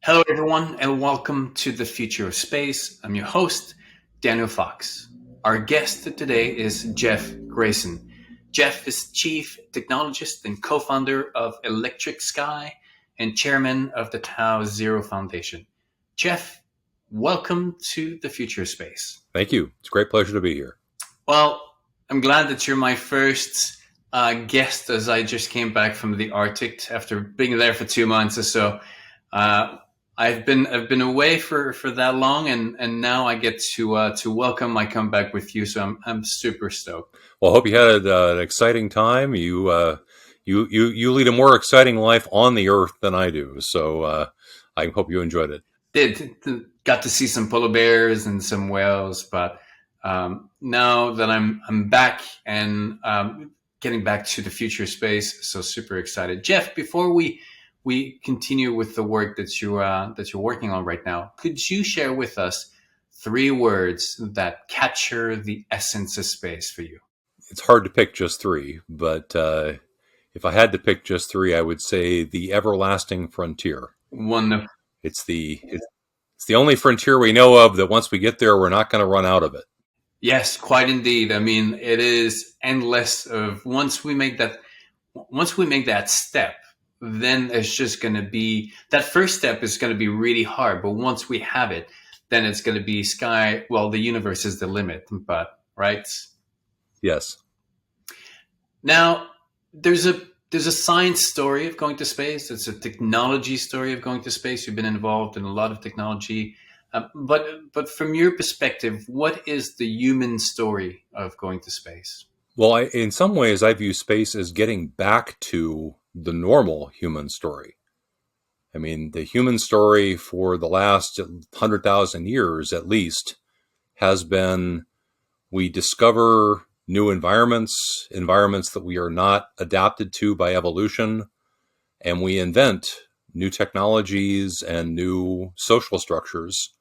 Hello, everyone, and welcome to the Future of Space. I'm your host, Daniel Fox. Our guest today is Jeff Greason. Jeff is Chief Technologist and co founder of Electric Sky and chairman of the Tau Zero Foundation. Jeff, welcome to the Future of Space. Thank you. It's a great pleasure to be here. Well, I'm glad that you're my first guest as I just came back from the Arctic after being there for 2 months or so. I've been away for that long, and now I get to welcome my comeback with you. So I'm super stoked. Well, I hope you had an exciting time. You lead a more exciting life on the Earth than I do. So I hope you enjoyed it. Got to see some polar bears and some whales, but now that I'm back and getting back to the future space, so super excited. Jeff, before we continue with the work that you're working on right now, could you share with us 3 words that capture the essence of space for you? It's hard to pick just 3, but if I had to pick just 3, I would say the everlasting frontier. Wonderful. It's the only frontier we know of that once we get there, we're not going to run out of it. Yes, quite indeed. I mean, it is endless. Of once we make that step, then it's just going to be that first step is going to be really hard. But once we have it, then it's going to be sky. Well, the universe is the limit, but right. Yes. Now, there's a science story of going to space. It's a technology story of going to space. You've been involved in a lot of technology, but from your perspective, what is the human story of going to space? Well, in some ways, I view space as getting back to the normal human story. I mean, the human story for the last 100,000 years, at least, has been we discover new environments that we are not adapted to by evolution, and we invent new technologies and new social structures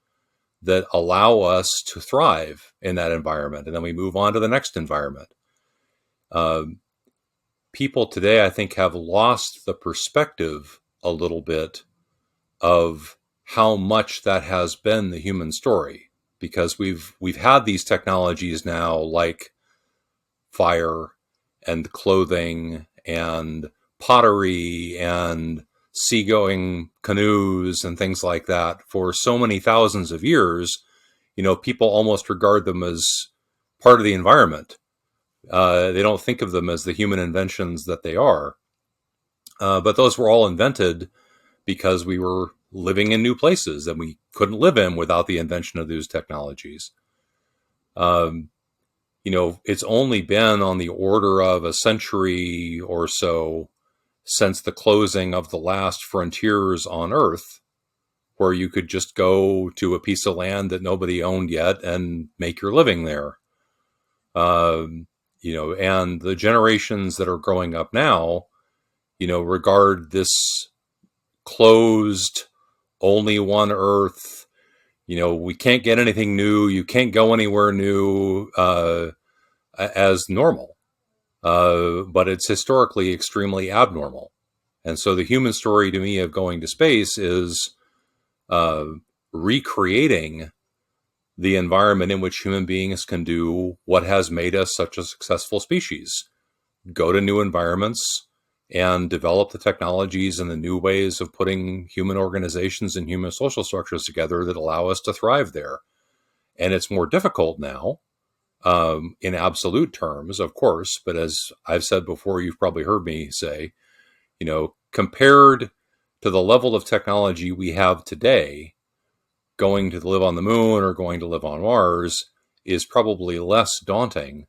that allow us to thrive in that environment. And then we move on to the next environment. People today, I think, have lost the perspective a little bit of how much that has been the human story, because we've had these technologies now like fire and clothing and pottery and seagoing canoes and things like that for so many thousands of years. People almost regard them as part of the environment. They don't think of them as the human inventions that they are. But those were all invented because we were living in new places that we couldn't live in without the invention of those technologies. It's only been on the order of a century or so since the closing of the last frontiers on Earth, where you could just go to a piece of land that nobody owned yet and make your living there. And the generations that are growing up now, regard this closed, only one Earth. We can't get anything new. You can't go anywhere new as normal. But it's historically extremely abnormal. And so the human story to me of going to space is recreating the environment in which human beings can do what has made us such a successful species. Go to new environments and develop the technologies and the new ways of putting human organizations and human social structures together that allow us to thrive there. And it's more difficult now, in absolute terms, of course, but as I've said before, you've probably heard me say, compared to the level of technology we have today, going to live on the moon or going to live on Mars is probably less daunting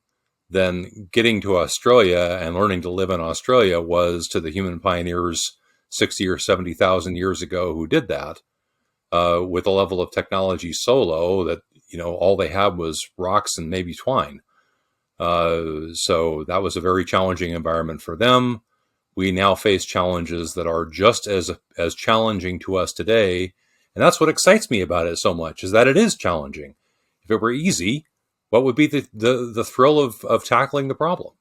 than getting to Australia and learning to live in Australia was to the human pioneers 60 or 70,000 years ago who did that, with a level of technology so low that, all they had was rocks and maybe twine. So that was a very challenging environment for them. We now face challenges that are just as challenging to us today. And that's what excites me about it so much, is that it is challenging. If it were easy, what would be the thrill of tackling the problem?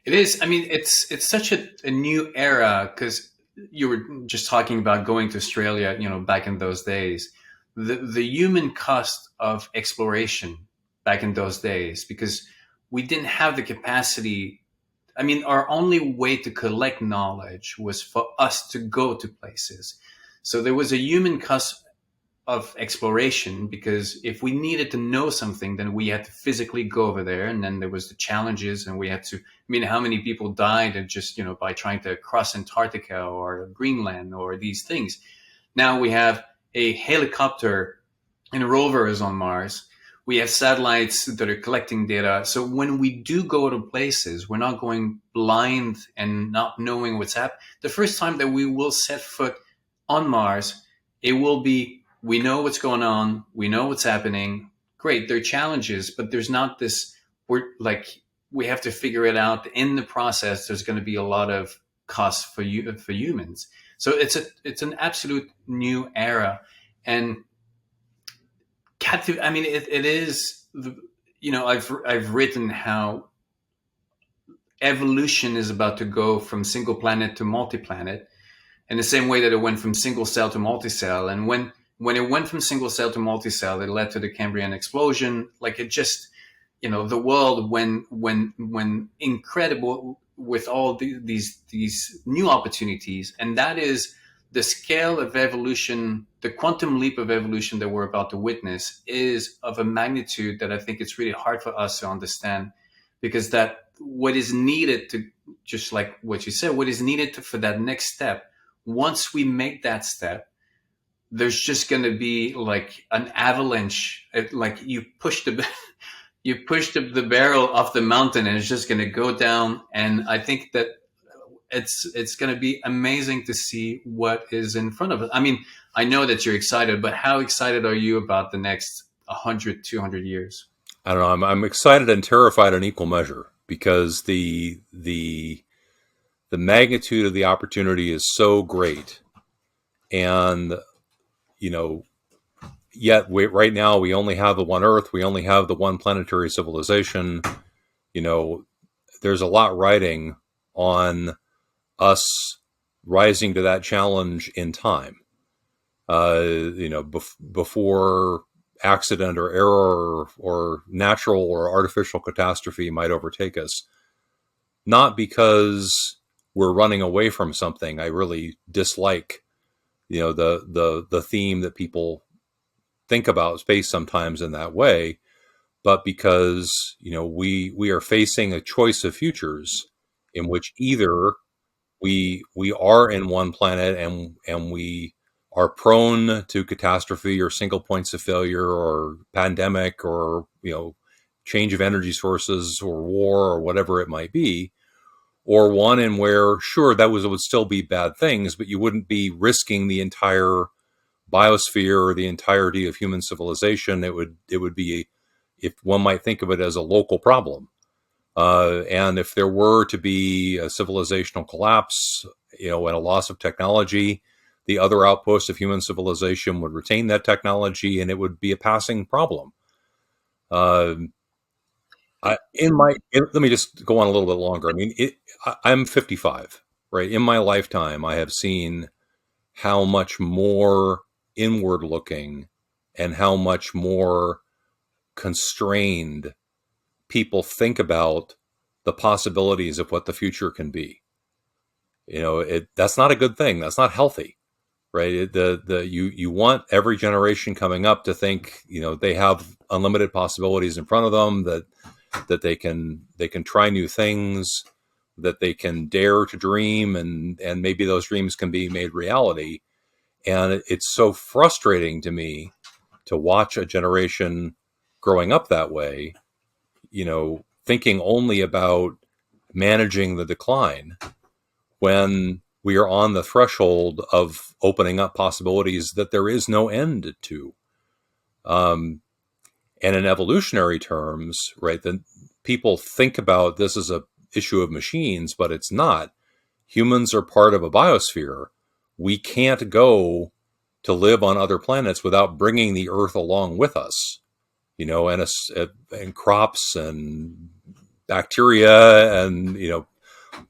It is. I mean, it's such a new era because you were just talking about going to Australia, back in those days, the human cost of exploration back in those days, because we didn't have the capacity. I mean, our only way to collect knowledge was for us to go to places. So there was a human cost of exploration, because if we needed to know something, then we had to physically go over there, and then there was the challenges, and we had to. I mean, how many people died and just by trying to cross Antarctica or Greenland or these things. Now we have a helicopter and rovers on Mars. We have satellites that are collecting data. So when we do go to places, we're not going blind and not knowing what's happening. The first time that we will set foot on Mars, it will be, we know what's going on, we know what's happening. Great, there are challenges, but there's not this, we have to figure it out. In the process, there's going to be a lot of costs for humans. So it's an absolute new era. And I mean, it is, I've written how evolution is about to go from single planet to multi-planet, in the same way that it went from single cell to multi-cell. And when it went from single cell to multi-cell, it led to the Cambrian explosion. Like, it just, the world when incredible with all these new opportunities. And that is the scale of evolution. The quantum leap of evolution that we're about to witness is of a magnitude that I think it's really hard for us to understand, because that what is needed to, just like what you said, what is needed for that next step, once we make that step, there's just going to be like an avalanche. Like, you push the barrel off the mountain, and it's just going to go down. And I think that it's going to be amazing to see what is in front of us. I mean, I know that you're excited, but how excited are you about the next 100, 200 years? I don't know. I'm excited and terrified in equal measure, because the magnitude of the opportunity is so great. And, yet right now we only have the one Earth. We only have the one planetary civilization. There's a lot riding on us rising to that challenge in time. Before accident or error or natural or artificial catastrophe might overtake us. Not because we're running away from something. I really dislike, the theme that people think about space sometimes in that way, but because, we are facing a choice of futures in which either we are in one planet and we are prone to catastrophe or single points of failure or pandemic or, change of energy sources or war or whatever it might be, or one in where, sure, would still be bad things, but you wouldn't be risking the entire biosphere or the entirety of human civilization. It would be, if one might think of it as a local problem. And if there were to be a civilizational collapse, and a loss of technology, the other outposts of human civilization would retain that technology, and it would be a passing problem. Let me just go on a little bit longer. I mean, I'm 55, right? In my lifetime, I have seen how much more inward looking and how much more constrained people think about the possibilities of what the future can be. That's not a good thing. That's not healthy, right? You want every generation coming up to think, they have unlimited possibilities in front of them, that they can try new things, that they can dare to dream, and maybe those dreams can be made reality. And it's so frustrating to me to watch a generation growing up that way, thinking only about managing the decline, when we are on the threshold of opening up possibilities that there is no end to. And in evolutionary terms, right, then people think about this as a issue of machines, but it's not. Humans are part of a biosphere. We can't go to live on other planets without bringing the Earth along with us, and crops and bacteria and,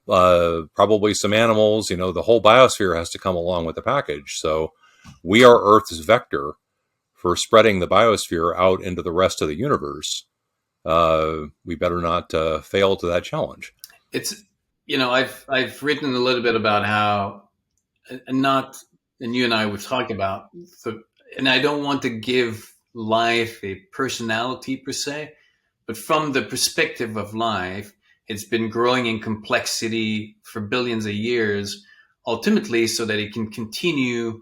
probably some animals. The whole biosphere has to come along with the package. So we are Earth's vector for spreading the biosphere out into the rest of the universe. We better not fail to that challenge. It's I've written a little bit about how, and not and you and I we've talked about, and I don't want to give life a personality per se, but from the perspective of life, it's been growing in complexity for billions of years, ultimately, so that it can continue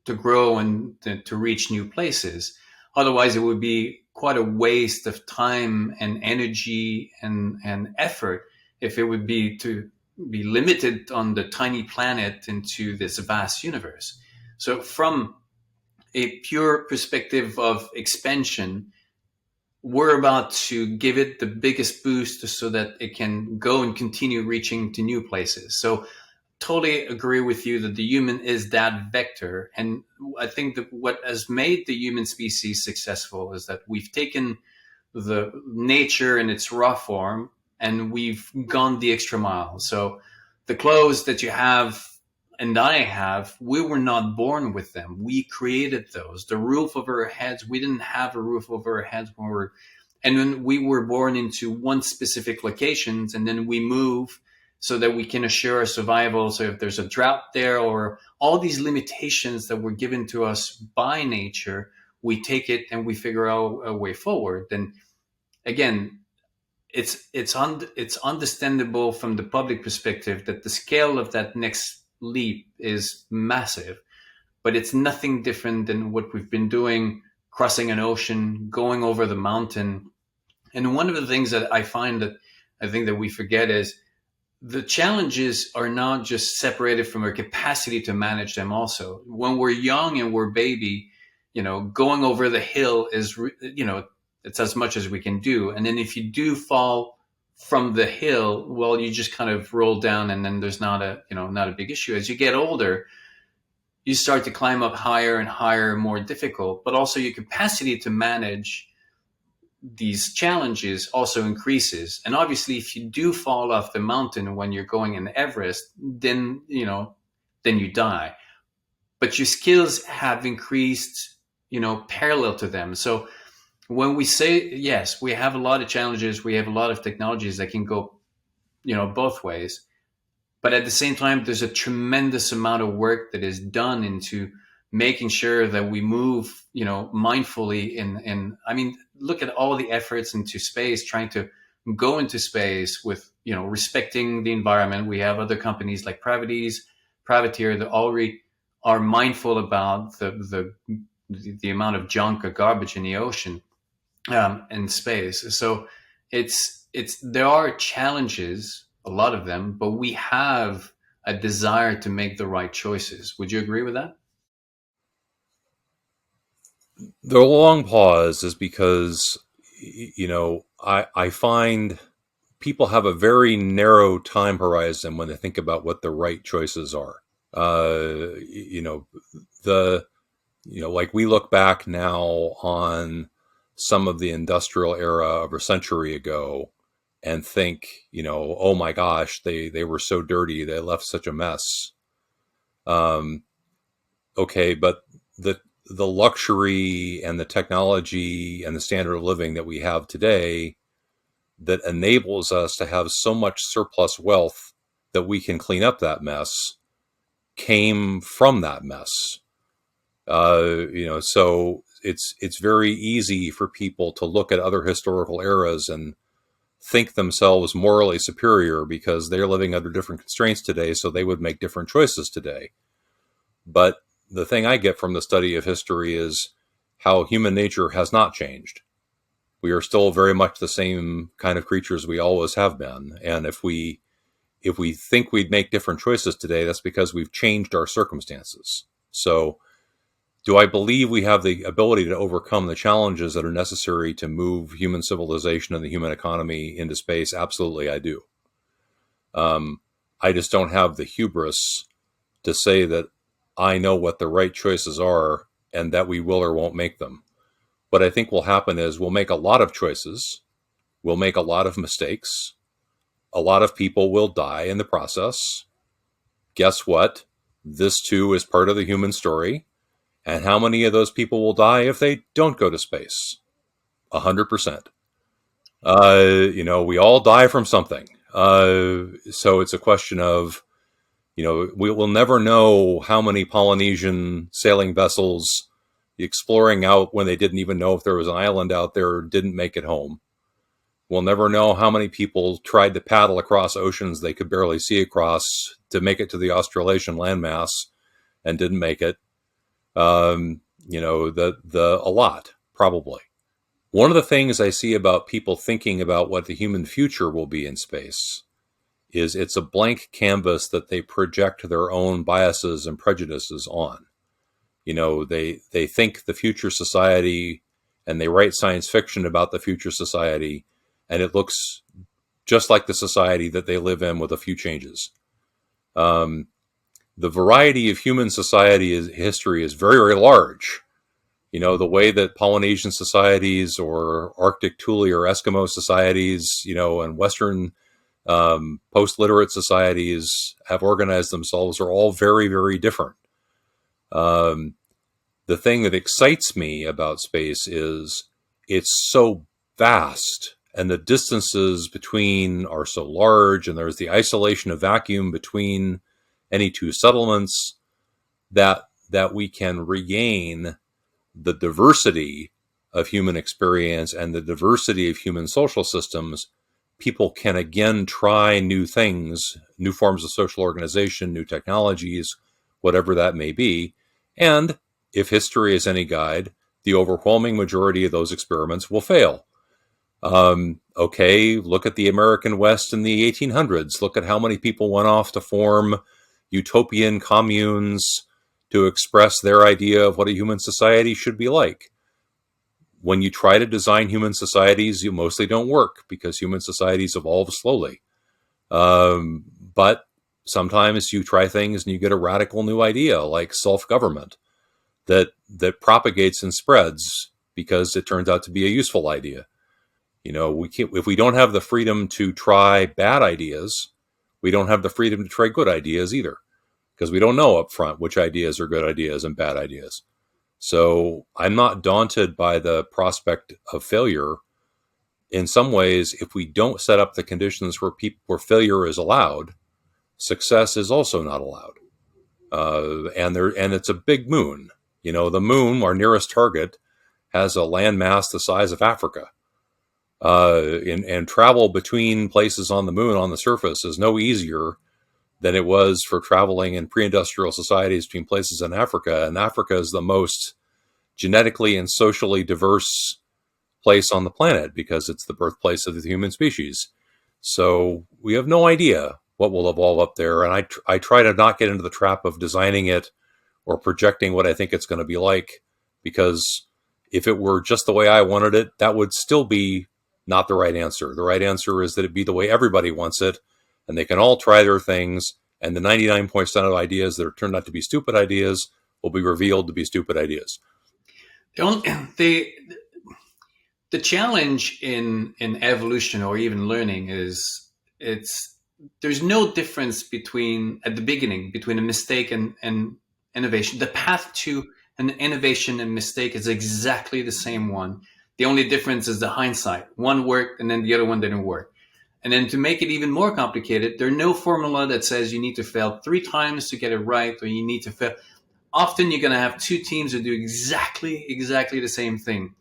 to grow and to reach new places. Otherwise, it would be quite a waste of time and energy and effort if it would be to be limited on the tiny planet into this vast universe. So, from a pure perspective of expansion, we're about to give it the biggest boost so that it can go and continue reaching to new places. So totally agree with you that the human is that vector. And I think that what has made the human species successful is that we've taken the nature in its raw form and we've gone the extra mile. So the clothes that you have and I have, we were not born with them. We created those. The roof over our heads, we didn't have a roof over our heads and then we were born into one specific locations, and then we move so that we can assure our survival. So if there's a drought there or all these limitations that were given to us by nature, we take it and we figure out a way forward. And again, it's understandable from the public perspective that the scale of that next leap is massive, but it's nothing different than what we've been doing, crossing an ocean, going over the mountain. And one of the things that I find that I think that we forget is the challenges are not just separated from our capacity to manage them also. When we're young and we're baby, going over the hill is, it's as much as we can do. And then if you do fall from the hill, well, you just kind of roll down and then there's not a big issue. As you get older, you start to climb up higher and higher, more difficult, but also your capacity to manage these challenges also increases. And obviously, if you do fall off the mountain when you're going in Everest, then you die. But your skills have increased, parallel to them. So when we say, yes, we have a lot of challenges, we have a lot of technologies that can go, both ways. But at the same time, there's a tremendous amount of work that is done into making sure that we move, mindfully look at all the efforts into space, trying to go into space with, respecting the environment. We have other companies like Privateer that already are mindful about the amount of junk or garbage in the ocean, in space. So there are challenges, a lot of them, but we have a desire to make the right choices. Would you agree with that? The long pause is because, I find people have a very narrow time horizon when they think about what the right choices are. Like we look back now on some of the industrial era of a century ago and think, oh my gosh, they were so dirty. They left such a mess. Okay, but the luxury and the technology and the standard of living that we have today that enables us to have so much surplus wealth that we can clean up that mess came from that mess. So it's very easy for people to look at other historical eras and think themselves morally superior because they're living under different constraints today, so they would make different choices today. But the thing I get from the study of history is how human nature has not changed. We are still very much the same kind of creatures we always have been. And if we think we'd make different choices today, that's because we've changed our circumstances. So do I believe we have the ability to overcome the challenges that are necessary to move human civilization and the human economy into space? Absolutely, I do. I just don't have the hubris to say that I know what the right choices are and that we will or won't make them. What I think will happen is we'll make a lot of choices. We'll make a lot of mistakes. A lot of people will die in the process. Guess what? This too is part of the human story. And how many of those people will die if they don't go to space? 100%. We all die from something. So it's a question of, we will never know how many Polynesian sailing vessels exploring out when they didn't even know if there was an island out there didn't make it home. We'll never know how many people tried to paddle across oceans they could barely see across to make it to the Australasian landmass and didn't make it. A lot, probably. One of the things I see about people thinking about what the human future will be in space is it's a blank canvas that they project their own biases and prejudices on. They think the future society and they write science fiction about the future society, and it looks just like the society that they live in with a few changes. The variety of human history is very, very large. The way that Polynesian societies or Arctic Thule or Eskimo societies, and Western post-literate societies have organized themselves are all very, very different. The thing that excites me about space is it's so vast and the distances between are so large, and there's the isolation of vacuum between any two settlements that we can regain the diversity of human experience and the diversity of human social systems. People can again try new things, new forms of social organization, new technologies, whatever that may be. And if history is any guide, the overwhelming majority of those experiments will fail. Look at the American West in the 1800s. Look at how many people went off to form utopian communes to express their idea of what a human society should be like. When you try to design human societies, you mostly don't work because human societies evolve slowly. But sometimes you try things and you get a radical new idea like self-government that propagates and spreads because it turns out to be a useful idea. If we don't have the freedom to try bad ideas, we don't have the freedom to try good ideas either, because we don't know up front which ideas are good ideas and bad ideas. So I'm not daunted by the prospect of failure. In some ways, if we don't set up the conditions where failure is allowed, success is also not allowed. And it's a big moon. The moon, our nearest target, has a landmass the size of Africa. And travel between places on the moon on the surface is no easier than it was for traveling in pre-industrial societies between places in Africa. And Africa is the most genetically and socially diverse place on the planet because it's the birthplace of the human species. So we have no idea what will evolve up there. And I try to not get into the trap of designing it or projecting what I think it's going to be like, because if it were just the way I wanted it, that would still be not the right answer. The right answer is that it be the way everybody wants it, and they can all try their things, and the 99% of ideas that are turned out to be stupid ideas will be revealed to be stupid ideas. The challenge in evolution or even learning is there's no difference at the beginning between a mistake and innovation. The path to an innovation and mistake is exactly the same one. The only difference is the hindsight. One worked and then the other one didn't work. And then to make it even more complicated, there's no formula that says you need to fail 3 times to get it right, or you need to fail. Often you're going to have 2 teams that do exactly the same thing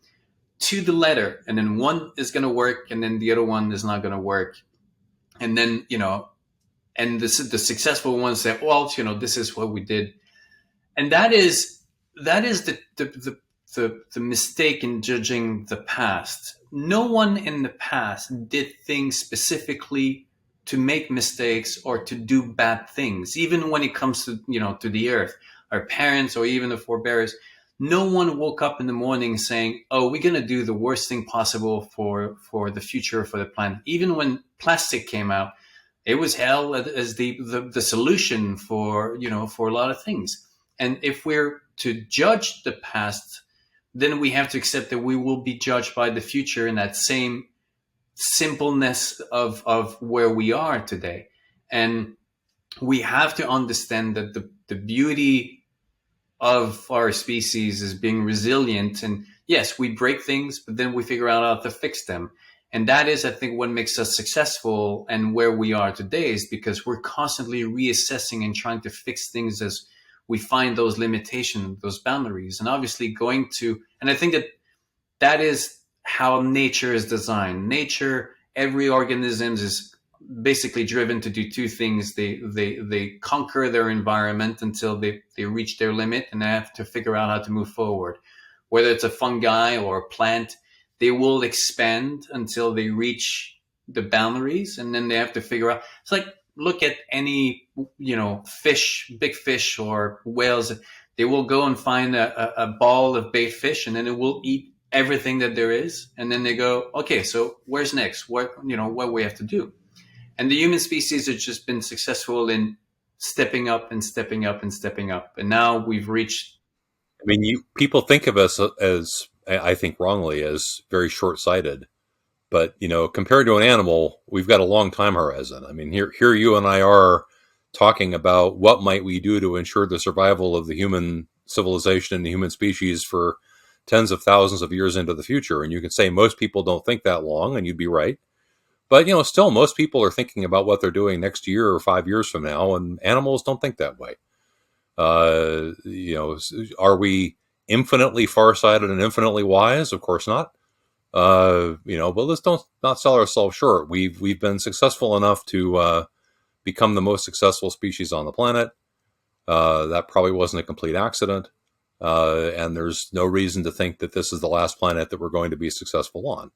to the letter. And then one is going to work and then the other one is not going to work. And then, and the successful ones say, well, this is what we did. And that is the mistake in judging the past. No one in the past did things specifically to make mistakes or to do bad things. Even when it comes to, to the earth, our parents or even the forebears, no one woke up in the morning saying, oh, we're going to do the worst thing possible for the future, for the planet. Even when plastic came out, it was held as the solution for a lot of things. And if we're to judge the past, then we have to accept that we will be judged by the future in that same simpleness of where we are today. And we have to understand that the beauty of our species is being resilient. And yes, we break things, but then we figure out how to fix them. And that is, I think, what makes us successful and where we are today, is because we're constantly reassessing and trying to fix things as we find those limitations, those boundaries. And obviously and I think that is how nature is designed. Nature, every organism is basically driven to do two things. They conquer their environment until they reach their limit, and they have to figure out how to move forward. Whether it's a fungi or a plant, they will expand until they reach the boundaries, and then they have to figure out. It's like, look at any, fish, big fish or whales. They will go and find a ball of bait fish, and then it will eat everything that there is. And then they go, okay, so where's next? What we have to do? And the human species has just been successful in stepping up and stepping up and stepping up. And now we've reached. I mean, people think of us as, I think wrongly, as very short-sighted. But, compared to an animal, we've got a long time horizon. I mean, here you and I are talking about what might we do to ensure the survival of the human civilization and the human species for tens of thousands of years into the future. And you can say most people don't think that long, and you'd be right. But, still most people are thinking about what they're doing next year or 5 years from now, and animals don't think that way. Are we infinitely farsighted and infinitely wise? Of course not. But let's not sell ourselves short. We've been successful enough to become the most successful species on the planet. That probably wasn't a complete accident. And there's no reason to think that this is the last planet that we're going to be successful on.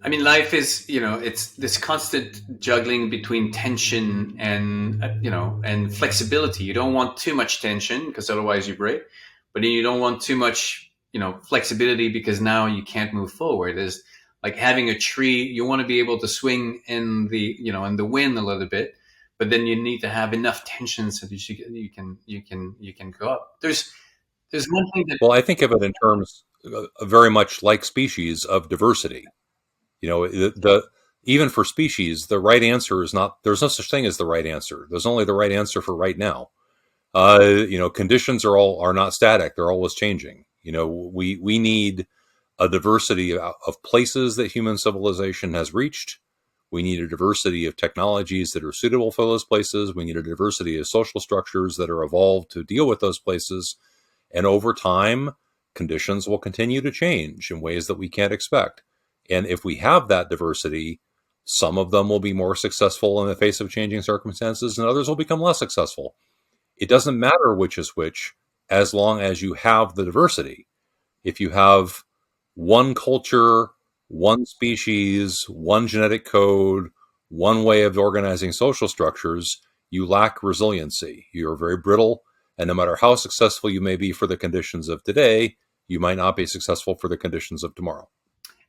I mean, life is, it's this constant juggling between tension and, and flexibility. You don't want too much tension because otherwise you break, but then you don't want too much, flexibility because now you can't move forward. It's like having a tree. You want to be able to swing in the, in the wind a little bit, but then you need to have enough tension so that you can go up. There's one thing that. Well, I think of it in terms very much like species of diversity. Even for species, the right answer is not. There's no such thing as the right answer. There's only the right answer for right now. Conditions are not static. They're always changing. We need a diversity of places that human civilization has reached. We need a diversity of technologies that are suitable for those places. We need a diversity of social structures that are evolved to deal with those places. And over time, conditions will continue to change in ways that we can't expect. And if we have that diversity, some of them will be more successful in the face of changing circumstances, and others will become less successful. It doesn't matter which is which, as long as you have the diversity. If you have one culture, one species, one genetic code, one way of organizing social structures, you lack resiliency. You're very brittle, and no matter how successful you may be for the conditions of today, you might not be successful for the conditions of tomorrow.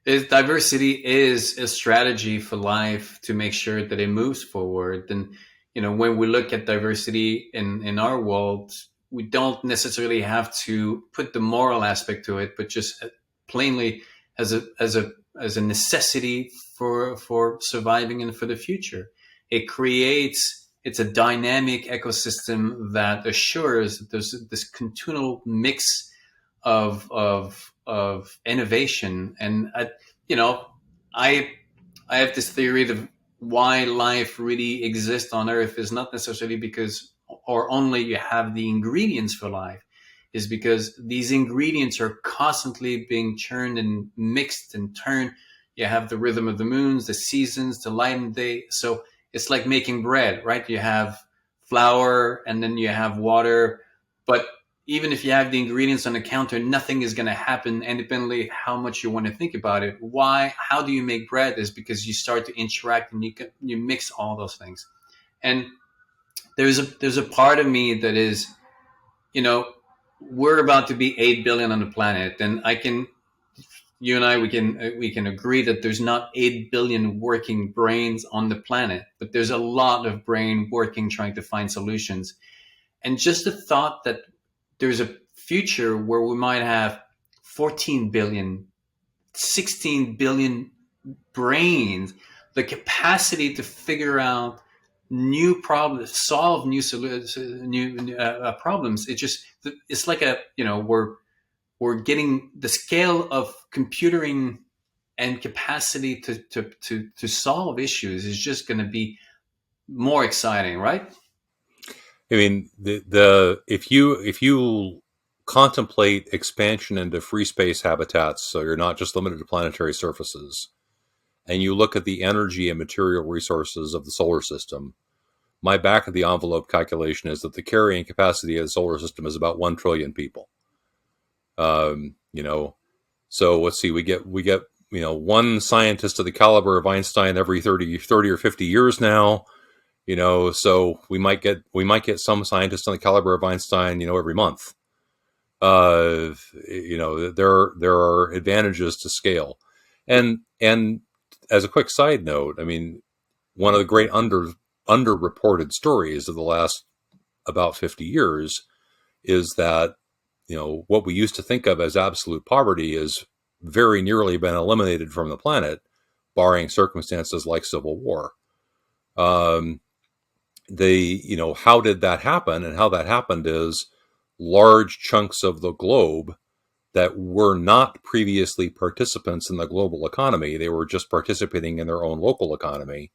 Diversity is a strategy for life to make sure that it moves forward. And, when we look at diversity in our world, we don't necessarily have to put the moral aspect to it, but just plainly as a necessity for surviving and for the future. It's a dynamic ecosystem that assures that there's this continual mix of innovation. And I have this theory that why life really exists on Earth is not necessarily because or only you have the ingredients for life, is because these ingredients are constantly being churned and mixed and turned. You have the rhythm of the moons, the seasons, the light and day. So it's like making bread, right? You have flour and then you have water, but even if you have the ingredients on the counter, nothing is going to happen independently how much you want to think about it. Why? How do you make bread? Is because you start to interact and you mix all those things. And there's a part of me that is, we're about to be 8 billion on the planet, and you and I, we can agree that there's not 8 billion working brains on the planet, but there's a lot of brain working trying to find solutions. And just the thought that there's a future where we might have 14 billion, 16 billion brains, the capacity to figure out new problems, solve new problems. It's like we're getting the scale of computing and capacity to solve issues is just going to be more exciting, right? I mean, the if you contemplate expansion into free space habitats, so you're not just limited to planetary surfaces, and you look at the energy and material resources of the solar system, my back of the envelope calculation is that the carrying capacity of the solar system is about 1 trillion people. You know, so let's see, we get one scientist of the caliber of Einstein every 30 or 50 years now. So we might get some scientists on the caliber of Einstein, every month. There are advantages to scale, and as a quick side note, I mean, one of the great underreported stories of the last about 50 years is that what we used to think of as absolute poverty is very nearly been eliminated from the planet, barring circumstances like civil war. Um, how did that happen? And how that happened is large chunks of the globe that were not previously participants in the global economy, they were just participating in their own local economy,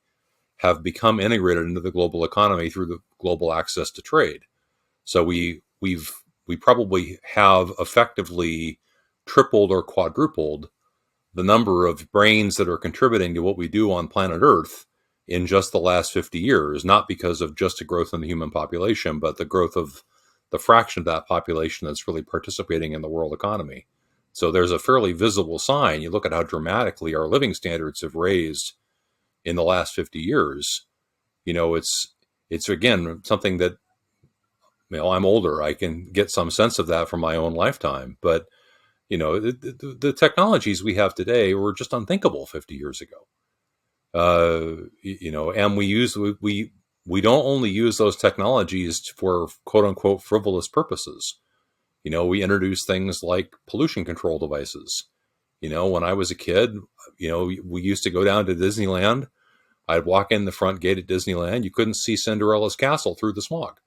have become integrated into the global economy through the global access to trade. So we probably have effectively tripled or quadrupled the number of brains that are contributing to what we do on planet Earth in just the last 50 years, not because of just a growth in the human population, but the growth of the fraction of that population that's really participating in the world economy. So there's a fairly visible sign. You look at how dramatically our living standards have raised in the last 50 years. It's again something that, I'm older. I can get some sense of that from my own lifetime. But the technologies we have today were just unthinkable 50 years ago. And we don't only use those technologies for quote unquote frivolous purposes. We introduce things like pollution control devices. When I was a kid, we used to go down to Disneyland. I'd walk in the front gate at Disneyland. You couldn't see Cinderella's castle through the smog.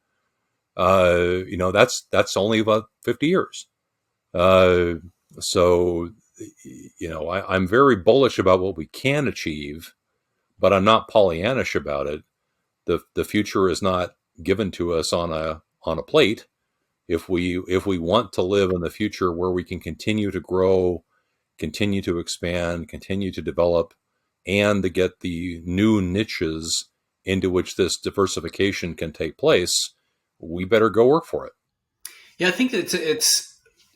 That's only about 50 years. So, I'm very bullish about what we can achieve, but I'm not Pollyannish about it. The future is not given to us on a plate. If we want to live in the future where we can continue to grow, continue to expand, continue to develop, and to get the new niches into which this diversification can take place, we better go work for it. Yeah, I think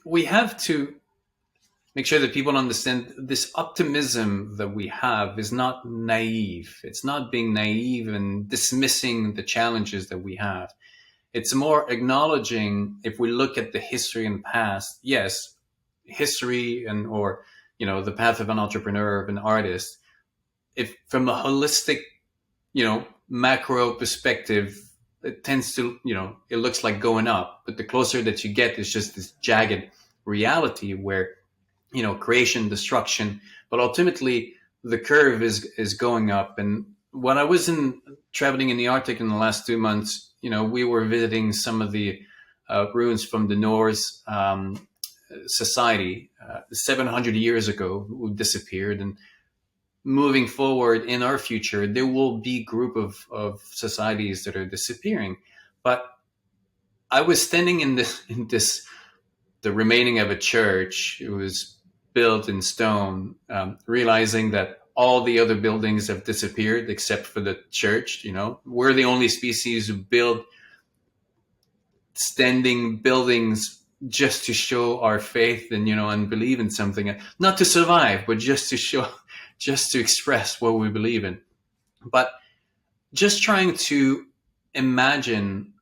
we have to make sure that people understand this optimism that we have is not naive. It's not being naive and dismissing the challenges that we have. It's more acknowledging, if we look at the history and past, yes, history or the path of an entrepreneur, of an artist, if from a holistic, macro perspective, it tends to, it looks like going up, but the closer that you get, it's just this jagged reality where, creation, destruction, but ultimately the curve is going up. And when I was traveling in the Arctic in the last 2 months, we were visiting some of the ruins from the Norse society 700 years ago, who disappeared. And moving forward in our future, there will be group of societies that are disappearing. But I was standing in the remaining of a church. It was built in stone, realizing that all the other buildings have disappeared except for the church. We're the only species who build standing buildings just to show our faith and believe in something, not to survive, but just to express what we believe in. But just trying to imagine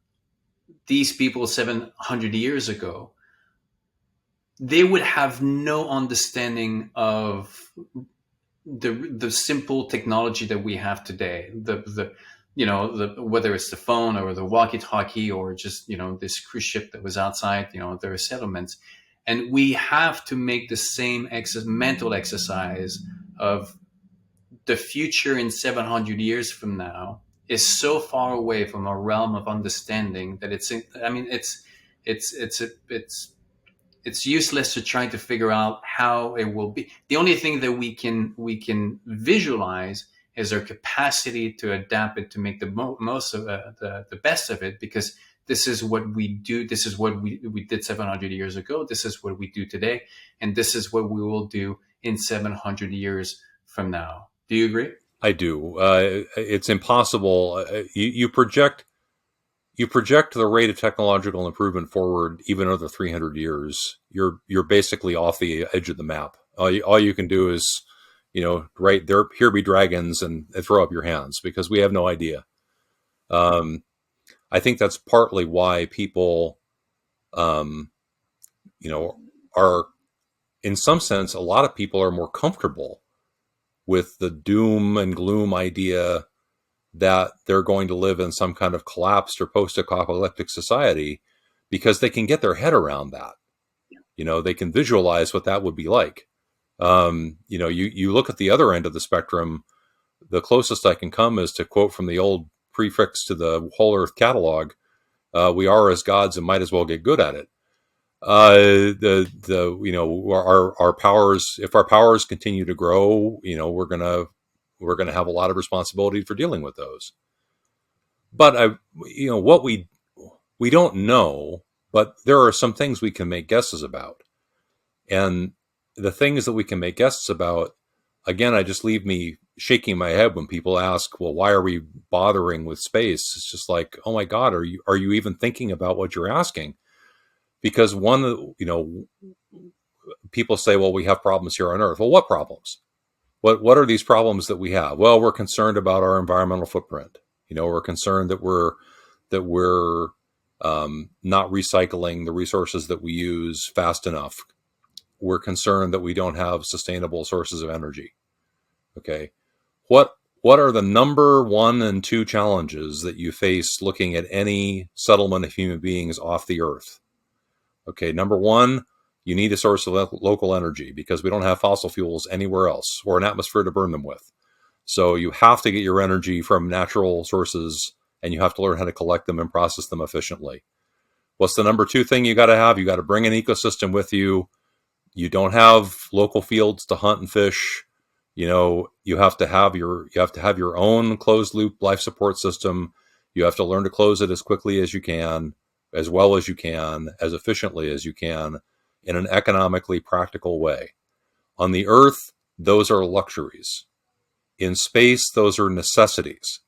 these people 700 years ago, they would have no understanding of the simple technology that we have today. Whether it's the phone or the walkie-talkie or just this cruise ship that was outside their settlements, and we have to make the same mental exercise of the future in 700 years from now is so far away from our realm of understanding that it's useless to try to figure out how it will be. The only thing that we can visualize is our capacity to adapt it, to make the most of the best of it, because this is what we do. This is what we did 700 years ago. This is what we do today. And this is what we will do in 700 years from now. Do you agree? I do. It's impossible. You project the rate of technological improvement forward even another 300 years. You're basically off the edge of the map. All you can do is, right there, here be dragons, and throw up your hands, because we have no idea. I think that's partly why people, are, in some sense, a lot of people are more comfortable with the doom and gloom idea that they're going to live in some kind of collapsed or post-apocalyptic society, because they can get their head around that. They can visualize what that would be like. You look at the other end of the spectrum. The closest I can come is to quote from the old prefix to the Whole Earth catalog: "We are as gods and might as well get good at it." Our powers, if our powers continue to grow, we're gonna have a lot of responsibility for dealing with those. But what we don't know, but there are some things we can make guesses about, and the things that we can make guesses about, again, I just leave me shaking my head when people ask, well, why are we bothering with space? It's just like, oh my God, are you even thinking about what you're asking? Because people say, well, we have problems here on Earth. Well, what problems? What are these problems that we have? Well, we're concerned about our environmental footprint. We're concerned that we're not recycling the resources that we use fast enough. We're concerned that we don't have sustainable sources of energy. Okay. What are the number 1 and 2 challenges that you face looking at any settlement of human beings off the Earth? Okay. Number 1, you need a source of local energy, because we don't have fossil fuels anywhere else, or an atmosphere to burn them with. So you have to get your energy from natural sources, and you have to learn how to collect them and process them efficiently. What's the number 2 thing you got to have? You got to bring an ecosystem with you. You don't have local fields to hunt and fish. You have to have your own closed loop life support system. You have to learn to close it as quickly as you can, as well as you can, as efficiently as you can, in an economically practical way. On the Earth, those are luxuries. In space, those are necessities.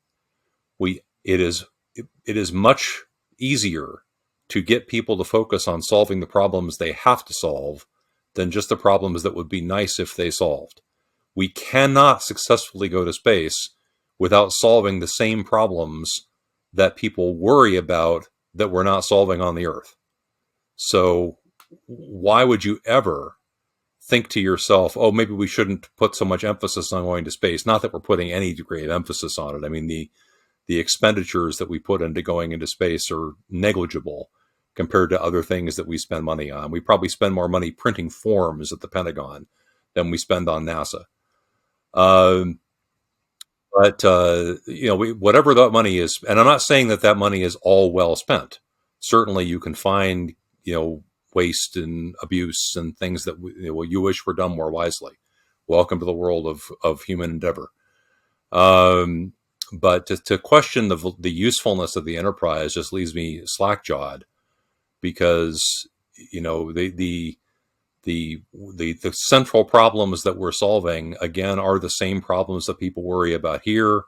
It is much easier to get people to focus on solving the problems they have to solve than just the problems that would be nice if they solved. We cannot successfully go to space without solving the same problems that people worry about that we're not solving on the Earth. So why would you ever think to yourself, oh, maybe we shouldn't put so much emphasis on going to space? Not that we're putting any degree of emphasis on it. I mean, the expenditures that we put into going into space are negligible compared to other things that we spend money on. We probably spend more money printing forms at the Pentagon than we spend on NASA. Whatever that money is, and I'm not saying that money is all well spent. Certainly you can find, waste and abuse and things that you wish were done more wisely. Welcome to the world of human endeavor. But to question the usefulness of the enterprise just leaves me slack-jawed, because the central problems that we're solving, again, are the same problems that people worry about here.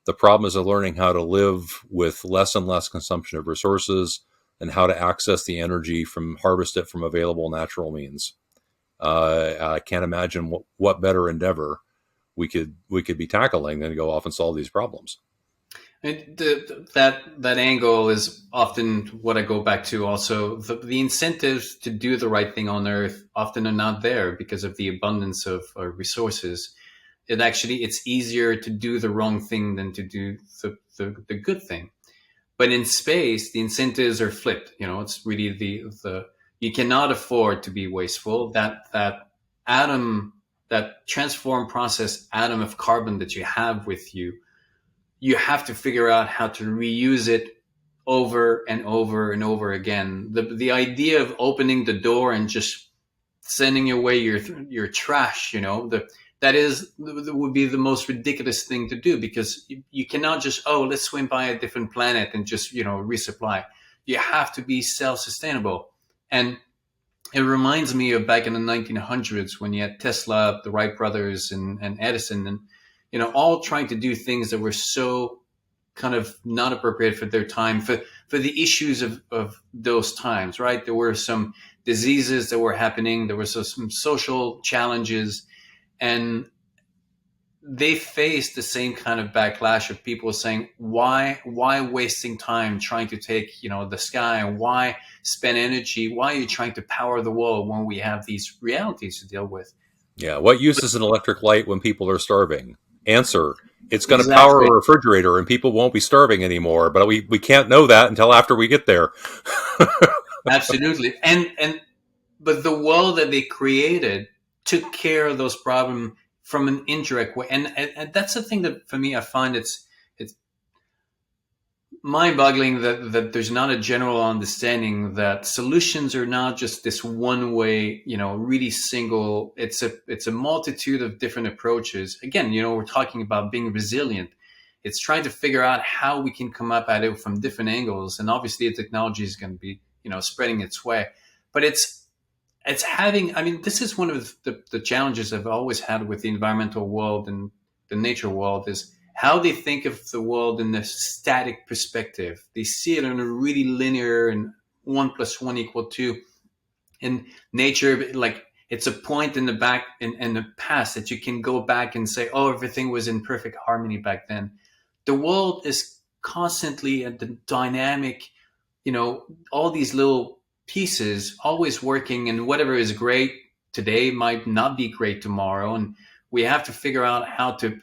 The problem is learning how to live with less and less consumption of resources, and how to access the energy harvest it from available natural means. I can't imagine what better endeavor we could be tackling than to go off and solve these problems. And that angle is often what I go back to. Also, the incentives to do the right thing on Earth often are not there because of the abundance of resources. It's easier to do the wrong thing than to do the good thing. But in space, the incentives are flipped. It's really you cannot afford to be wasteful. That atom that transform process atom of carbon that you have with you, you have to figure out how to reuse it over and over and over again. The idea of opening the door and just sending away your trash, that would be the most ridiculous thing to do, because you cannot just, oh, let's swim by a different planet and just, resupply. You have to be self-sustainable. And it reminds me of back in the 1900s when you had Tesla, the Wright brothers, and Edison, and all trying to do things that were so kind of not appropriate for their time, for the issues of those times, right? There were some diseases that were happening. There were some social challenges, and they faced the same kind of backlash of people saying, why wasting time trying to take, the sky? Why spend energy? Why are you trying to power the world when we have these realities to deal with? Yeah. What use is an electric light when people are starving? Answer: it's going to Exactly. power a refrigerator and people won't be starving anymore. But we can't know that until after we get there. Absolutely. But the world that they created took care of those problems from an indirect way. And that's the thing that, for me, I find it's mind-boggling that there's not a general understanding that solutions are not just this one way, really single. It's a multitude of different approaches. Again, we're talking about being resilient. It's trying to figure out how we can come up at it from different angles. And obviously the technology is going to be, spreading its way. But it's having, this is one of the challenges I've always had with the environmental world and the nature world, is how they think of the world in a static perspective. They see it in a really linear and 1 + 1 = 2. In nature, like, it's a point in the past that you can go back and say, oh, everything was in perfect harmony back then. The world is constantly at the dynamic, all these little pieces always working, and whatever is great today might not be great tomorrow. And we have to figure out how to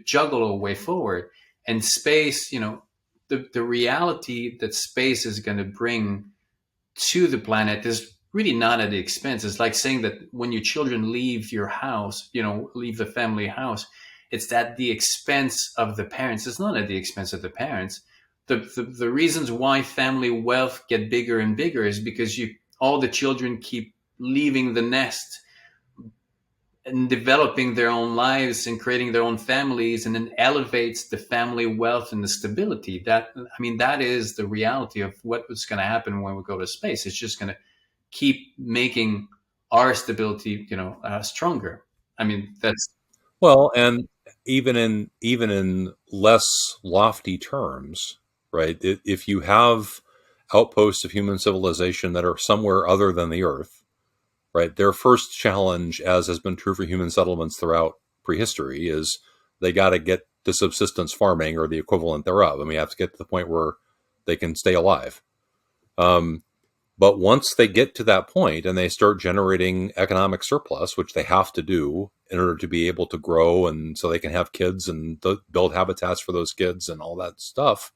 juggle a way forward. And space, the reality that space is going to bring to the planet is really not at the expense. It's like saying that when your children leave your house, leave the family house, it's at the expense of the parents. It's not at the expense of the parents. The reasons why family wealth get bigger and bigger is because all the children keep leaving the nest and developing their own lives and creating their own families, and then elevates the family wealth and the stability. That is the reality of what's going to happen when we go to space. It's just going to keep making our stability, stronger. That's Well, and even in less lofty terms, right? If you have outposts of human civilization that are somewhere other than the Earth, right? Their first challenge, as has been true for human settlements throughout prehistory, is they got to get to subsistence farming or the equivalent thereof. You have to get to the point where they can stay alive. But once they get to that point and they start generating economic surplus, which they have to do in order to be able to grow and so they can have kids and build habitats for those kids and all that stuff,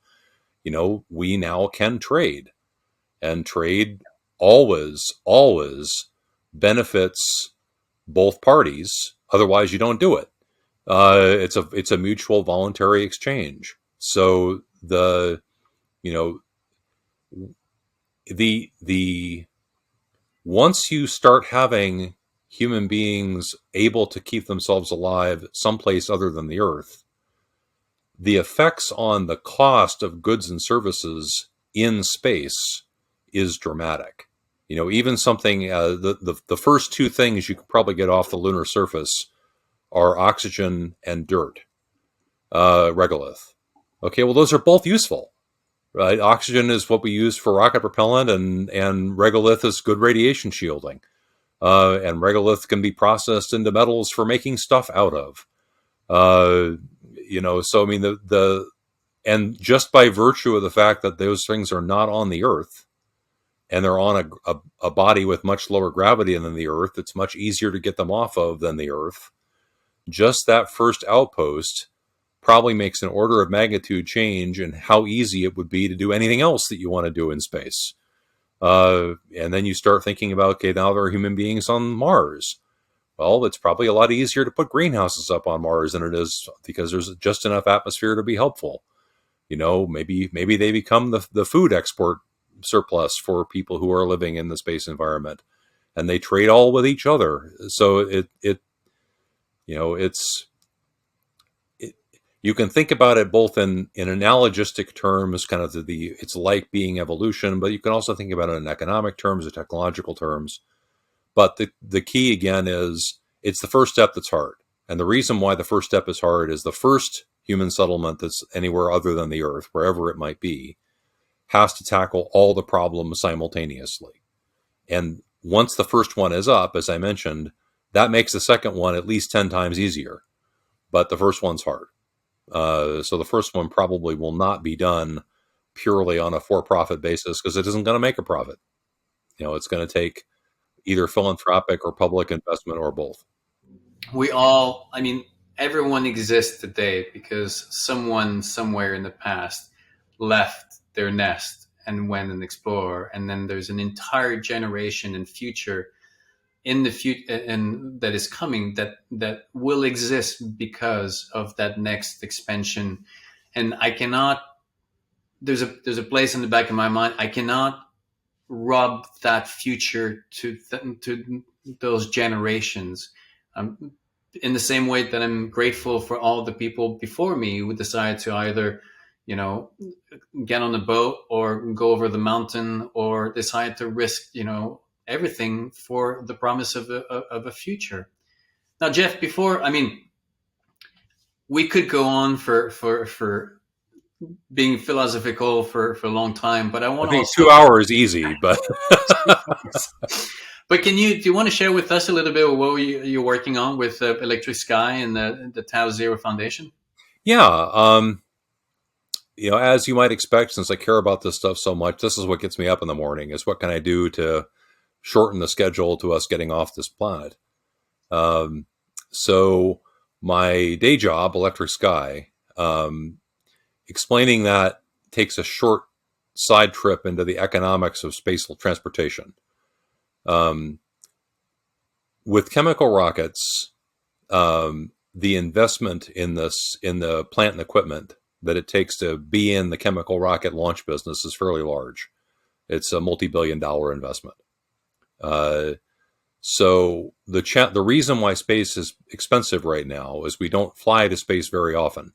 we now can trade. And trade always benefits both parties. Otherwise, you don't do it. It's a mutual voluntary exchange. So the once you start having human beings able to keep themselves alive someplace other than the Earth, the effects on the cost of goods and services in space is dramatic. Even something, the first two things you could probably get off the lunar surface are oxygen and dirt, regolith. Okay, well, those are both useful. Right? Oxygen is what we use for rocket propellant, and regolith is good radiation shielding. And regolith can be processed into metals for making stuff out of. So and just by virtue of the fact that those things are not on the Earth, and they're on a body with much lower gravity than the Earth, it's much easier to get them off of than the Earth. Just that first outpost probably makes an order of magnitude change in how easy it would be to do anything else that you want to do in space. And then you start thinking about, okay, now there are human beings on Mars. Well, it's probably a lot easier to put greenhouses up on Mars than it is, because there's just enough atmosphere to be helpful. Maybe they become the food export surplus for people who are living in the space environment, and they trade all with each other. So it's you can think about it both in analogistic terms, kind of it's like being evolution, but you can also think about it in economic terms or technological terms. But the key again is it's the first step that's hard. And the reason why the first step is hard is the first human settlement that's anywhere other than the Earth, wherever it might be, has to tackle all the problems simultaneously. And once the first one is up, as I mentioned, that makes the second one at least 10 times easier. But the first one's hard. So the first one probably will not be done purely on a for-profit basis, because it isn't going to make a profit. It's going to take either philanthropic or public investment or both. Everyone exists today because someone somewhere in the past left their nest and went and explored. And then there's an entire generation and future in the future and that is coming that will exist because of that next expansion. And there's a place in the back of my mind. I cannot rob that future to those generations. In the same way that I'm grateful for all the people before me who decided to either, get on a boat or go over the mountain or decide to risk, everything for the promise of a future. Now, Jeff, we could go on for being philosophical for a long time, but I I want to think also 2 hours easy, but But do you want to share with us a little bit of what you're working on with Electric Sky and the Tau Zero Foundation? yeah. As you might expect, since I care about this stuff so much, this is what gets me up in the morning, is what can I do to shorten the schedule to us getting off this planet. So my day job, Electric Sky, explaining that takes a short side trip into the economics of space transportation. With chemical rockets, the investment in the plant and equipment that it takes to be in the chemical rocket launch business is fairly large. It's a multi-billion-dollar investment. So the reason why space is expensive right now is we don't fly to space very often.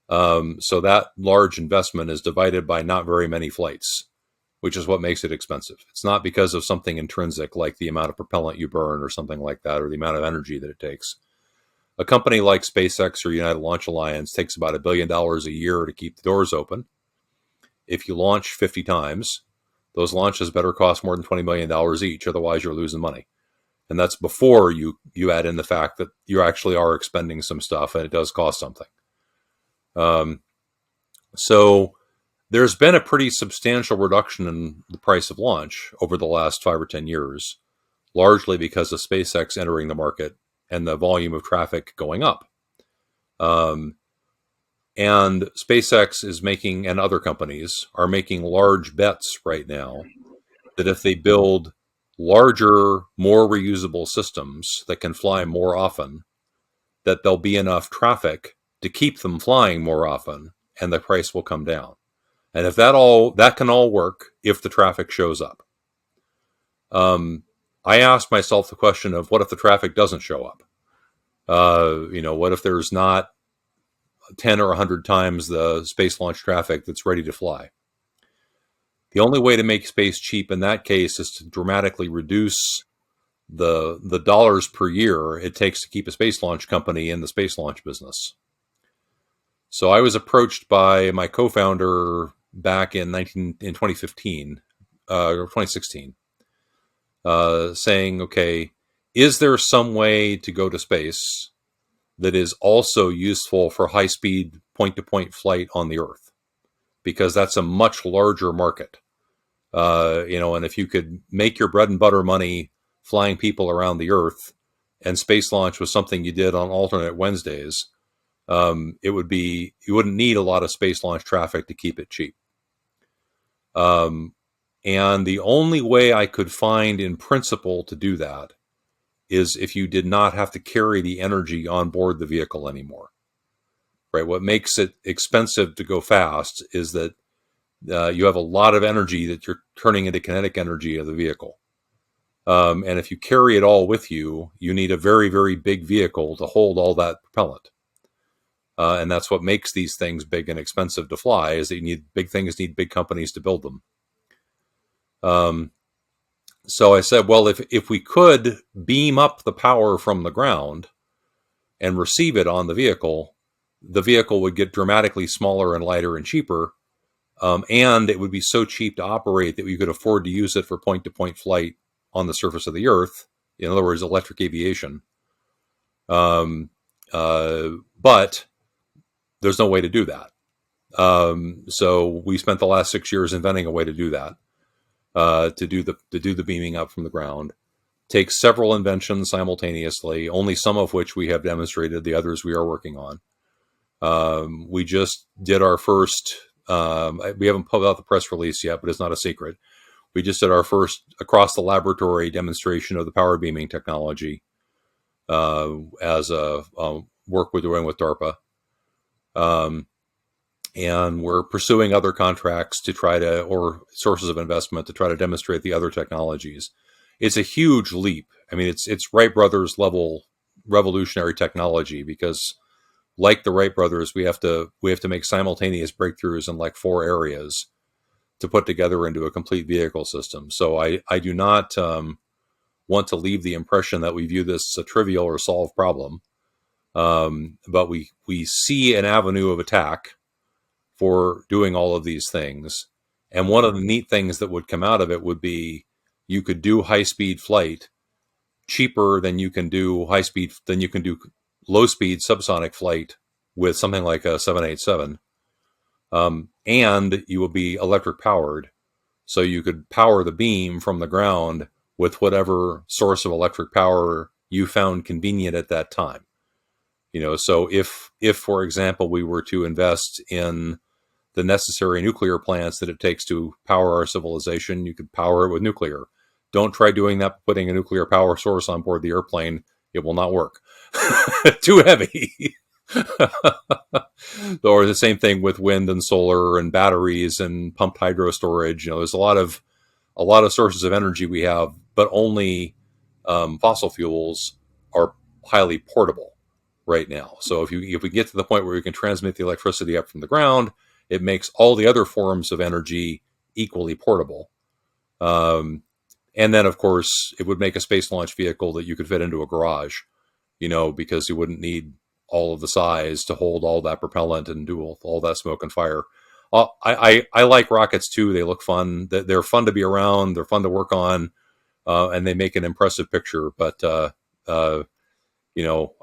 So that large investment is divided by not very many flights, which is what makes it expensive. It's not because of something intrinsic like the amount of propellant you burn or something like that, or the amount of energy that it takes. A company like SpaceX or United Launch Alliance takes about $1 billion a year to keep the doors open. If you launch 50 times, those launches better cost more than $20 million each, otherwise you're losing money. And that's before you add in the fact that you actually are expending some stuff and it does cost something. So there's been a pretty substantial reduction in the price of launch over the last 5 or 10 years, largely because of SpaceX entering the market and the volume of traffic going up. And SpaceX is making, and other companies are making large bets right now that if they build larger, more reusable systems that can fly more often, that there'll be enough traffic to keep them flying more often, and the price will come down. And if that can all work if the traffic shows up. I asked myself the question of, what if the traffic doesn't show up? What if there's not 10 or 100 times the space launch traffic that's ready to fly? The only way to make space cheap in that case is to dramatically reduce the dollars per year it takes to keep a space launch company in the space launch business. So I was approached by my co-founder back in 2015 or 2016, saying, okay, is there some way to go to space that is also useful for high-speed point-to-point flight on the Earth? Because that's a much larger market. And if you could make your bread and butter money flying people around the Earth, and space launch was something you did on alternate Wednesdays, you wouldn't need a lot of space launch traffic to keep it cheap. And the only way I could find in principle to do that is if you did not have to carry the energy on board the vehicle anymore. Right? What makes it expensive to go fast is that you have a lot of energy that you're turning into kinetic energy of the vehicle. And if you carry it all with you, you need a very, very big vehicle to hold all that propellant. And that's what makes these things big and expensive to fly, is that you need big things, need big companies to build them. So I said, well, if we could beam up the power from the ground and receive it on the vehicle would get dramatically smaller and lighter and cheaper. And it would be so cheap to operate that we could afford to use it for point-to-point flight on the surface of the Earth. In other words, electric aviation. But there's no way to do that. So we spent the last 6 years inventing a way to do that. To do the beaming up from the ground. Takes several inventions simultaneously, only some of which we have demonstrated, the others we are working on. We just did our first, we haven't put out the press release yet, but it's not a secret. We just did our first across the laboratory demonstration of the power beaming technology as a work we're doing with DARPA. And we're pursuing other contracts to try to, or sources of investment to try to demonstrate the other technologies. It's a huge leap. I mean, it's Wright Brothers level revolutionary technology, because like the Wright Brothers, we have to make simultaneous breakthroughs in like 4 areas to put together into a complete vehicle system. So I do not want to leave the impression that we view this as a trivial or solved problem. But we see an avenue of attack for doing all of these things. And one of the neat things that would come out of it would be you could do high-speed flight cheaper than you can do low-speed subsonic flight with something like a 787. And you will be electric powered. So you could power the beam from the ground with whatever source of electric power you found convenient at that time. So if for example, we were to invest in the necessary nuclear plants that it takes to power our civilization, you could power it with nuclear. Don't try doing that, putting a nuclear power source on board the airplane. It will not work. Too heavy. Or the same thing with wind and solar and batteries and pumped hydro storage. There's a lot of sources of energy we have, but only fossil fuels are highly portable right now. So if we get to the point where we can transmit the electricity up from the ground, it makes all the other forms of energy equally portable. And then, of course, it would make a space launch vehicle that you could fit into a garage, because you wouldn't need all of the size to hold all that propellant and do all that smoke and fire. I like rockets too. They look fun. They're fun to be around. They're fun to work on, and they make an impressive picture. But I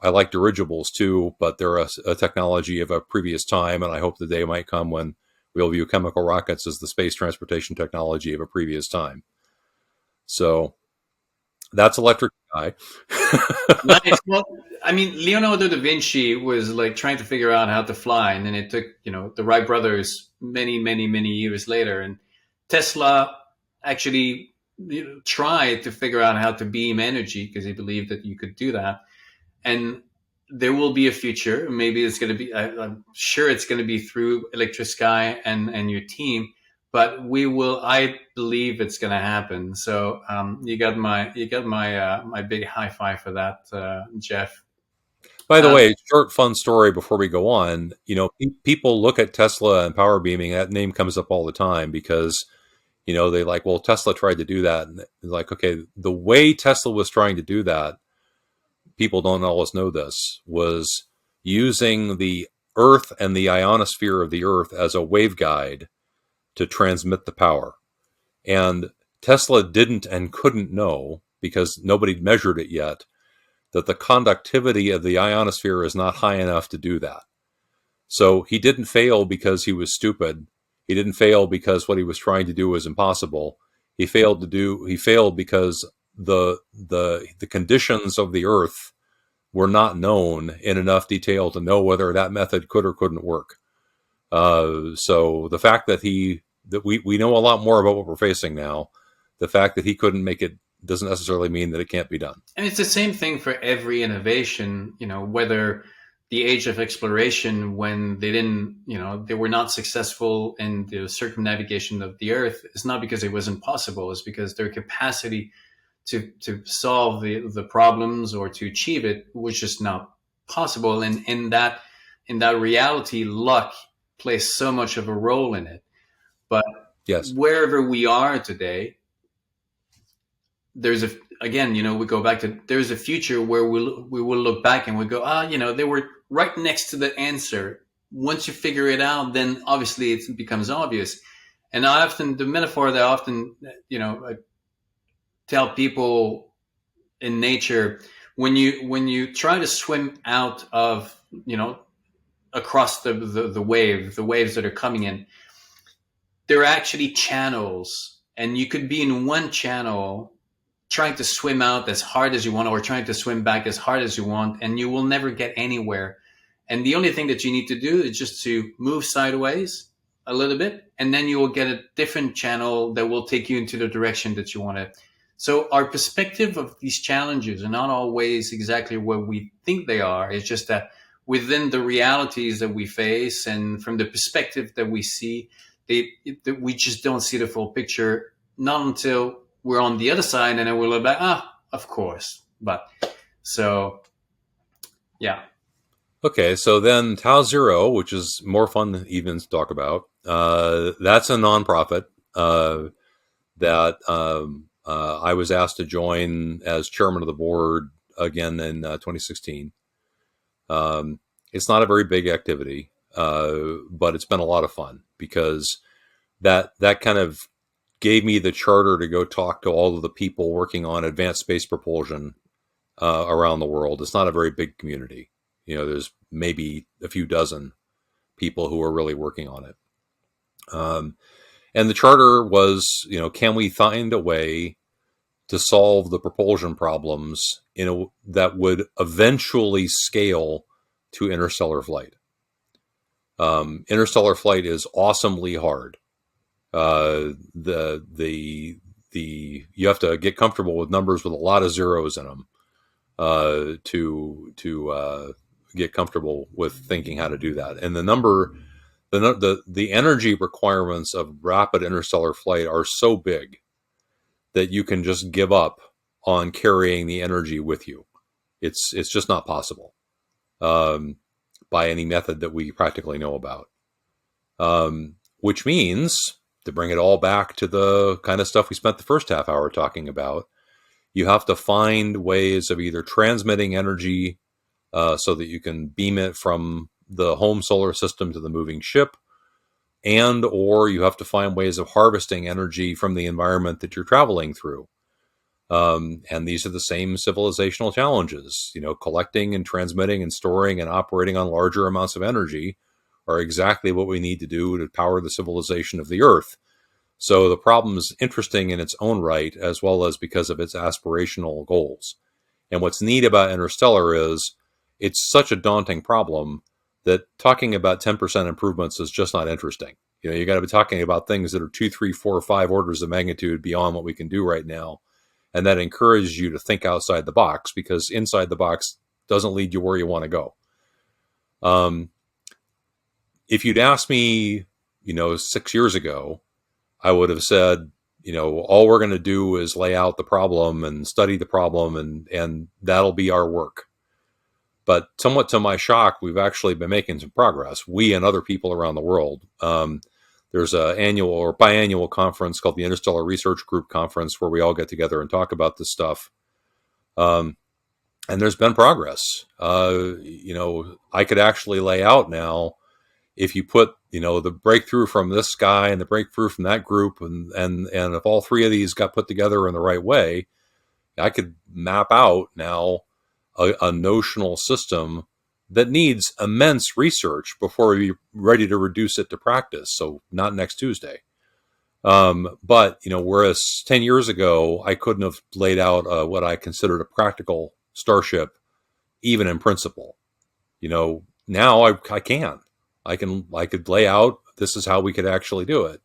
like dirigibles too, but they're a technology of a previous time, and I hope the day might come when we'll view chemical rockets as the space transportation technology of a previous time. So that's electric sky. Nice. Well, I mean, Leonardo da Vinci was like trying to figure out how to fly, and then it took, the Wright brothers many, many, many years later, and Tesla actually tried to figure out how to beam energy because he believed that you could do that. And there will be a future. Maybe it's going to be, I'm sure it's going to be through Electric Sky and your team, but I believe it's going to happen. So you got my big high five for that, Jeff. By the way, short fun story before we go on. People look at Tesla and power beaming. That name comes up all the time because, they like, well, Tesla tried to do that. And like, okay, the way Tesla was trying to do that, people don't always know this, was using the Earth and the ionosphere of the Earth as a waveguide to transmit the power. And Tesla didn't and couldn't know, because nobody measured it yet, that the conductivity of the ionosphere is not high enough to do that. So he didn't fail because he was stupid. He didn't fail because what he was trying to do was impossible. He failed because the conditions of the Earth were not known in enough detail to know whether that method could or couldn't work. So the fact that we know a lot more about what we're facing now, the fact that he couldn't make it doesn't necessarily mean that it can't be done. And it's the same thing for every innovation, whether the age of exploration, when they didn't, they were not successful in the circumnavigation of the Earth, it's not because it wasn't possible. It's because their capacity to solve the problems or to achieve it was just not possible. And in that reality, luck plays so much of a role in it. But Yes. wherever we are today, there's we go back to, there's a future where we will look back and we go, they were right next to the answer. Once you figure it out, then obviously it becomes obvious. And the metaphor that I often, I tell people in nature, when you try to swim out of, across the waves that are coming in, there are actually channels, and you could be in one channel trying to swim out as hard as you want, or trying to swim back as hard as you want, and you will never get anywhere. And the only thing that you need to do is just to move sideways a little bit, and then you will get a different channel that will take you into the direction that you want to. So our perspective of these challenges are not always exactly what we think they are. It's just that within the realities that we face and from the perspective that we see, we just don't see the full picture, not until we're on the other side, and then we'll look back, of course. But so, yeah. Okay, so then Tau Zero, which is more fun than even to talk about, that's a nonprofit that I was asked to join as chairman of the board again in 2016. It's not a very big activity, but it's been a lot of fun because that kind of gave me the charter to go talk to all of the people working on advanced space propulsion around the world. It's not a very big community. There's maybe a few dozen people who are really working on it. And the charter was, can we find a way to solve the propulsion problems that would eventually scale to interstellar flight? Interstellar flight is awesomely hard. You have to get comfortable with numbers with a lot of zeros in them to get comfortable with thinking how to do that. And the energy requirements of rapid interstellar flight are so big that you can just give up on carrying the energy with you. It's just not possible by any method that we practically know about. Which means, to bring it all back to the kind of stuff we spent the first half hour talking about, you have to find ways of either transmitting energy so that you can beam it from the home solar system to the moving ship, or you have to find ways of harvesting energy from the environment that you're traveling through. And these are the same civilizational challenges. Collecting and transmitting and storing and operating on larger amounts of energy are exactly what we need to do to power the civilization of the Earth. So the problem is interesting in its own right, as well as because of its aspirational goals. And what's neat about Interstellar is it's such a daunting problem that talking about 10% improvements is just not interesting. You got to be talking about things that are 2, 3, 4, 5 orders of magnitude beyond what we can do right now. And that encourages you to think outside the box, because inside the box doesn't lead you where you want to go. If you'd asked me, 6 years ago, I would have said, all we're going to do is lay out the problem and study the problem, and that'll be our work. But somewhat to my shock, we've actually been making some progress. We and other people around the world. There's an annual or biannual conference called the Interstellar Research Group Conference, where we all get together and talk about this stuff. And there's been progress. I could actually lay out now, if you put, the breakthrough from this guy and the breakthrough from that group, and if all three of these got put together in the right way, I could map out now a notional system that needs immense research before we're ready to reduce it to practice. So not next Tuesday. But, whereas 10 years ago, I couldn't have laid out what I considered a practical starship, even in principle. Now I can. I could lay out, this is how we could actually do it.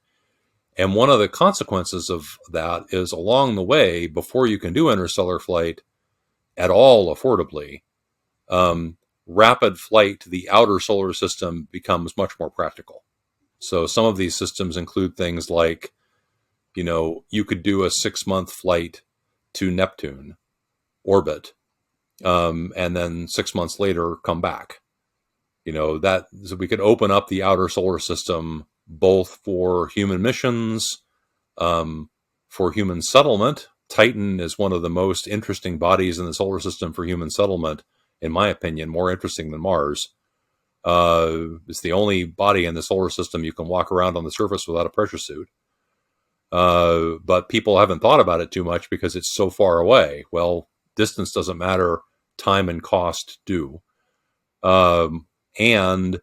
And one of the consequences of that is along the way, before you can do interstellar flight at all affordably, rapid flight to the outer solar system becomes much more practical. So some of these systems include things like, you could do a 6-month flight to Neptune orbit, and then 6 months later come back. So we could open up the outer solar system both for human missions, for human settlement. Titan is one of the most interesting bodies in the solar system for human settlement, in my opinion, more interesting than Mars. It's the only body in the solar system you can walk around on the surface without a pressure suit. But people haven't thought about it too much because it's so far away. Well, distance doesn't matter. Time and cost do. And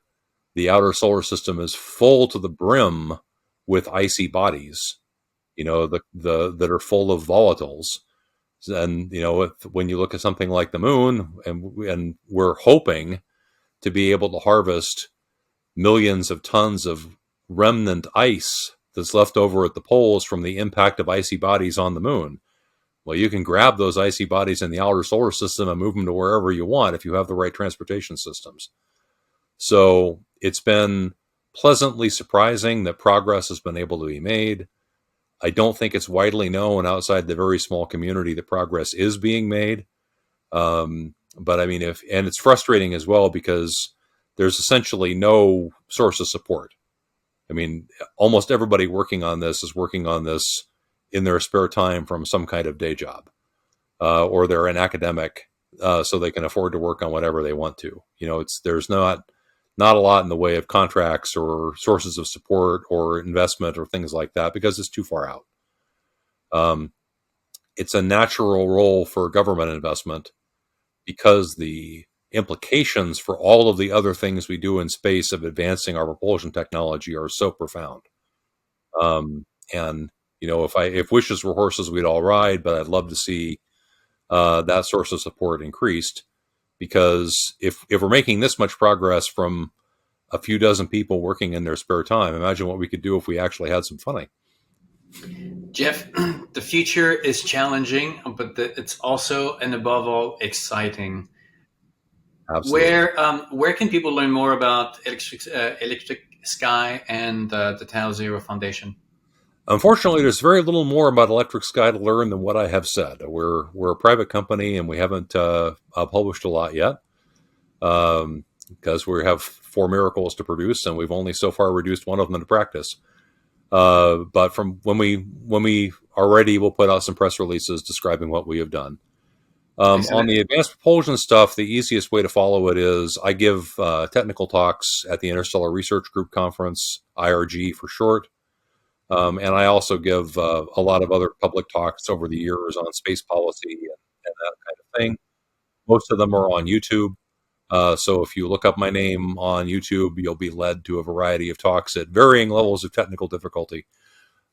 the outer solar system is full to the brim with icy bodies, that are full of volatiles. And, when you look at something like the moon, and we're hoping to be able to harvest millions of tons of remnant ice that's left over at the poles from the impact of icy bodies on the moon. Well, you can grab those icy bodies in the outer solar system and move them to wherever you want if you have the right transportation systems. So it's been pleasantly surprising that progress has been able to be made. I don't think it's widely known outside the very small community that progress is being made. But I mean, and it's frustrating as well because there's essentially no source of support. I mean, almost everybody working on this is working on this in their spare time from some kind of day job, or they're an academic, so they can afford to work on whatever they want to. There's not a lot in the way of contracts or sources of support or investment or things like that because it's too far out. It's a natural role for government investment because the implications for all of the other things we do in space of advancing our propulsion technology are so profound. And if wishes were horses, we'd all ride, but I'd love to see that source of support increased, because if we're making this much progress from a few dozen people working in their spare time, imagine what we could do if we actually had some funny. Jeff, the future is challenging, but it's also and above all exciting. Absolutely. Where can people learn more about Electric Sky and the Tau Zero Foundation? Unfortunately, there's very little more about Electric Sky to learn than what I have said. We're a private company and we haven't published a lot yet, because we have 4 miracles to produce and we've only so far reduced one of them to practice. But from when we are ready, we'll put out some press releases describing what we have done. On the advanced propulsion stuff, the easiest way to follow it is I give technical talks at the Interstellar Research Group Conference, IRG for short. And I also give a lot of other public talks over the years on space policy and that kind of thing. Most of them are on YouTube. So if you look up my name on YouTube, you'll be led to a variety of talks at varying levels of technical difficulty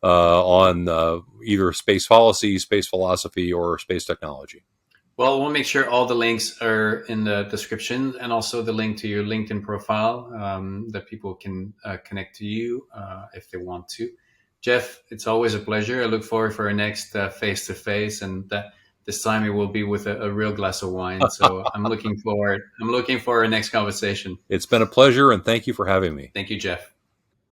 on either space policy, space philosophy, or space technology. Well, we'll make sure all the links are in the description, and also the link to your LinkedIn profile, that people can connect to you if they want to. Jeff, it's always a pleasure. I look forward for our next face-to-face, and this time it will be with a real glass of wine. So I'm looking forward. I'm looking for our next conversation. It's been a pleasure, and thank you for having me. Thank you, Jeff.